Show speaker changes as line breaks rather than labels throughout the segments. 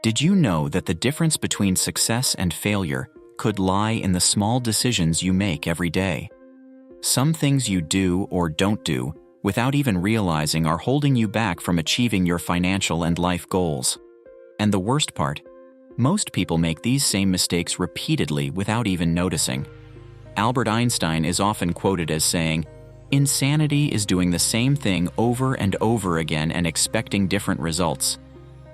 Did you know that the difference between success and failure could lie in the small decisions you make every day? Some things you do or don't do without even realizing are holding you back from achieving your financial and life goals. And the worst part, most people make these same mistakes repeatedly without even noticing. Albert Einstein is often quoted as saying, "Insanity is doing the same thing over and over again and expecting different results."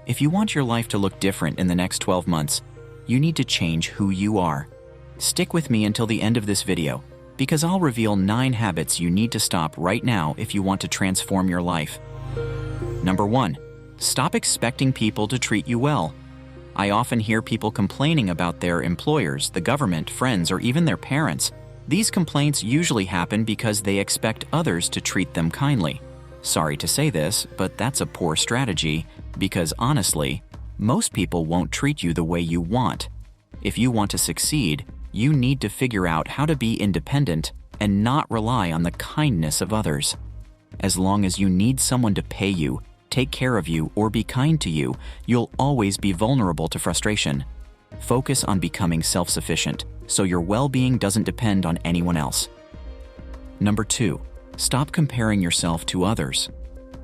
If you want your life to look different in the next 12 months, you need to change who you are. Stick with me until the end of this video, because I'll reveal 9 habits you need to stop right now if you want to transform your life. Number 1, stop expecting people to treat you well. I often hear people complaining about their employers, the government, friends, or even their parents. These complaints usually happen because they expect others to treat them kindly. Sorry to say this, but that's a poor strategy because honestly, most people won't treat you the way you want. If you want to succeed, you need to figure out how to be independent and not rely on the kindness of others. As long as you need someone to pay you, take care of you, or be kind to you, you'll always be vulnerable to frustration. Focus on becoming self-sufficient, so your well-being doesn't depend on anyone else. Number 2, stop comparing yourself to others.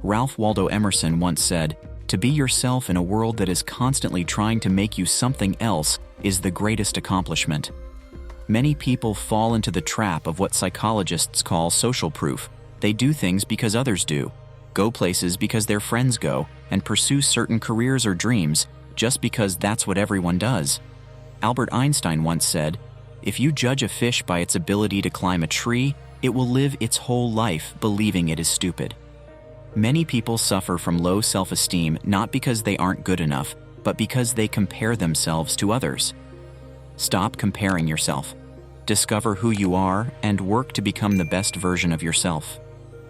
Ralph Waldo Emerson once said, "To be yourself in a world that is constantly trying to make you something else is the greatest accomplishment." Many people fall into the trap of what psychologists call social proof. They do things because others do, go places because their friends go, and pursue certain careers or dreams just because that's what everyone does. Albert Einstein once said, "If you judge a fish by its ability to climb a tree, it will live its whole life believing it is stupid." Many people suffer from low self-esteem not because they aren't good enough, but because they compare themselves to others. Stop comparing yourself. Discover who you are and work to become the best version of yourself.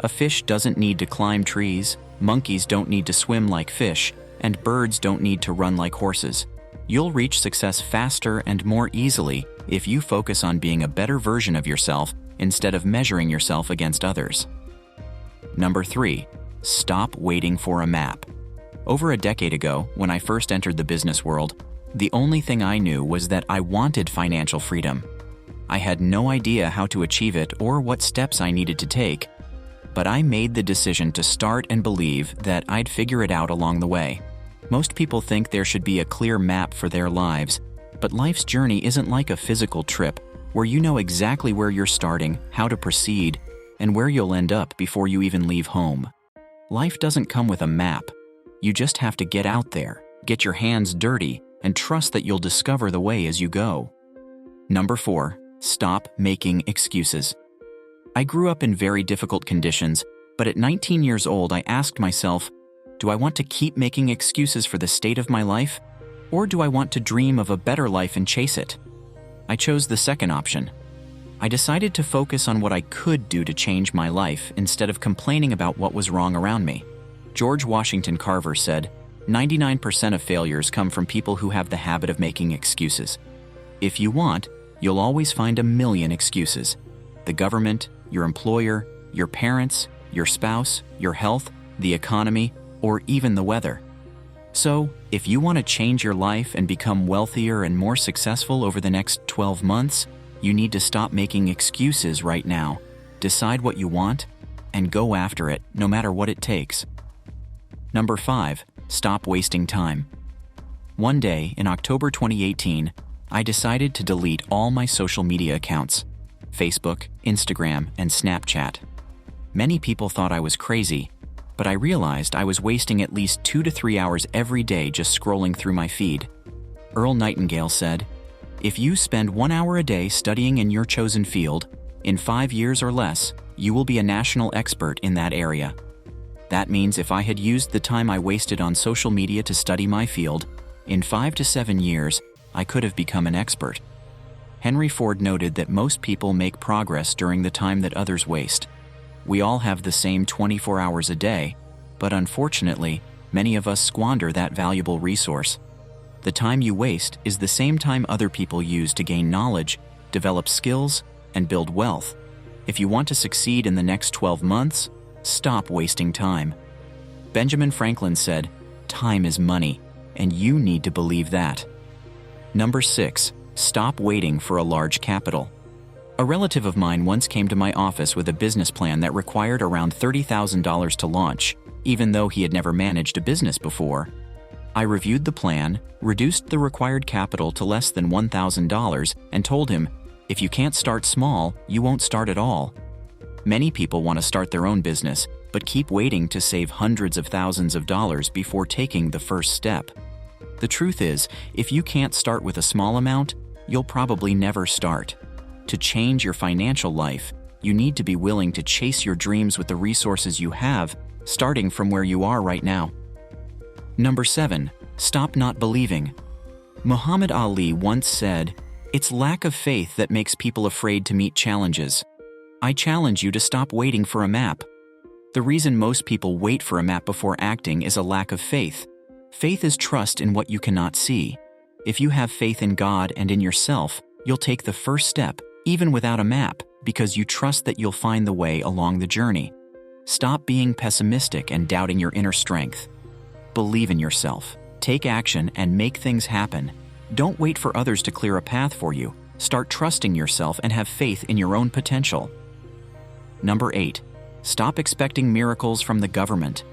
A fish doesn't need to climb trees, monkeys don't need to swim like fish, and birds don't need to run like horses. You'll reach success faster and more easily if you focus on being a better version of yourself instead of measuring yourself against others. Number 3, stop waiting for a map. Over a decade ago, when I first entered the business world, the only thing I knew was that I wanted financial freedom. I had no idea how to achieve it or what steps I needed to take, but I made the decision to start and believe that I'd figure it out along the way. Most people think there should be a clear map for their lives, but life's journey isn't like a physical trip where you know exactly where you're starting, how to proceed, and where you'll end up before you even leave home. Life doesn't come with a map. You just have to get out there, get your hands dirty, and trust that you'll discover the way as you go. Number 4, stop making excuses. I grew up in very difficult conditions, but at 19 years old, I asked myself, do I want to keep making excuses for the state of my life, or do I want to dream of a better life and chase it? I chose the second option. I decided to focus on what I could do to change my life instead of complaining about what was wrong around me. George Washington Carver said, 99% of failures come from people who have the habit of making excuses. If you want, you'll always find a million excuses. The government, your employer, your parents, your spouse, your health, the economy, or even the weather. So, if you want to change your life and become wealthier and more successful over the next 12 months, you need to stop making excuses right now. Decide what you want and go after it, no matter what it takes. Number 5, stop wasting time. One day in October 2018, I decided to delete all my social media accounts, Facebook, Instagram, and Snapchat. Many people thought I was crazy, but I realized I was wasting at least 2 to 3 hours every day just scrolling through my feed. Earl Nightingale said, "If you spend 1 hour a day studying in your chosen field, in 5 years or less, you will be a national expert in that area." That means if I had used the time I wasted on social media to study my field, in 5 to 7 years, I could have become an expert. Henry Ford noted that most people make progress during the time that others waste. We all have the same 24 hours a day, but unfortunately, many of us squander that valuable resource. The time you waste is the same time other people use to gain knowledge, develop skills, and build wealth. If you want to succeed in the next 12 months, stop wasting time. Benjamin Franklin said, "Time is money, and you need to believe that. Number 6. Stop waiting for a large capital. A relative of mine once came to my office with a business plan that required around $30,000 to launch, even though he had never managed a business before. I reviewed the plan, reduced the required capital to less than $1,000, and told him, if you can't start small, you won't start at all. Many people want to start their own business, but keep waiting to save hundreds of thousands of dollars before taking the first step. The truth is, if you can't start with a small amount, you'll probably never start. To change your financial life, you need to be willing to chase your dreams with the resources you have, starting from where you are right now. Number 7. Stop not believing. Muhammad Ali once said, "It's lack of faith that makes people afraid to meet challenges." I challenge you to stop waiting for a map. The reason most people wait for a map before acting is a lack of faith. Faith is trust in what you cannot see. If you have faith in God and in yourself, you'll take the first step, even without a map, because you trust that you'll find the way along the journey. Stop being pessimistic and doubting your inner strength. Believe in yourself. Take action and make things happen. Don't wait for others to clear a path for you. Start trusting yourself and have faith in your own potential. Number 8. Stop expecting miracles from the government.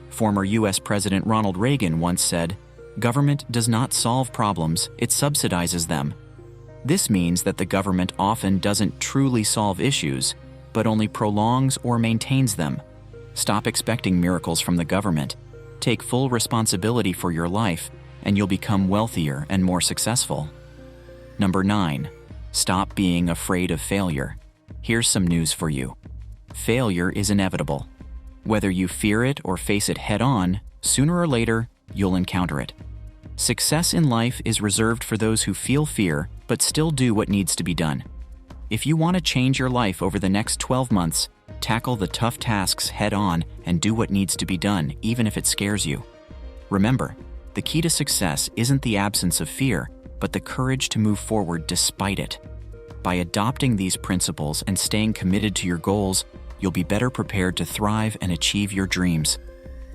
Former U.S. President Ronald Reagan once said, "Government does not solve problems, it subsidizes them." This means that the government often doesn't truly solve issues, but only prolongs or maintains them. Stop expecting miracles from the government. Take full responsibility for your life, and you'll become wealthier and more successful. Number 9. Stop being afraid of failure. Here's some news for you. Failure is inevitable. Whether you fear it or face it head-on, sooner or later, you'll encounter it. Success in life is reserved for those who feel fear but still do what needs to be done. If you want to change your life over the next 12 months, tackle the tough tasks head-on and do what needs to be done, even if it scares you. Remember, the key to success isn't the absence of fear, but the courage to move forward despite it. By adopting these principles and staying committed to your goals, you'll be better prepared to thrive and achieve your dreams.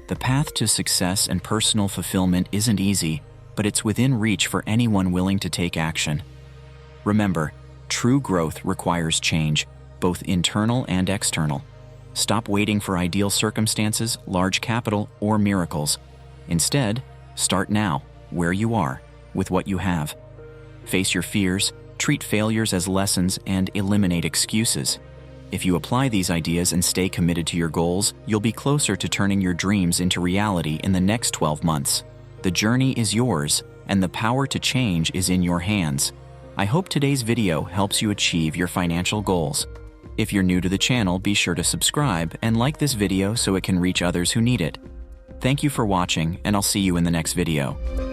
The path to success and personal fulfillment isn't easy, but it's within reach for anyone willing to take action. Remember, true growth requires change, both internal and external. Stop waiting for ideal circumstances, large capital, or miracles. Instead, start now, where you are, with what you have. Face your fears, treat failures as lessons, and eliminate excuses. If you apply these ideas and stay committed to your goals, you'll be closer to turning your dreams into reality in the next 12 months. The journey is yours, and the power to change is in your hands. I hope today's video helps you achieve your financial goals. If you're new to the channel, be sure to subscribe and like this video so it can reach others who need it. Thank you for watching, and I'll see you in the next video.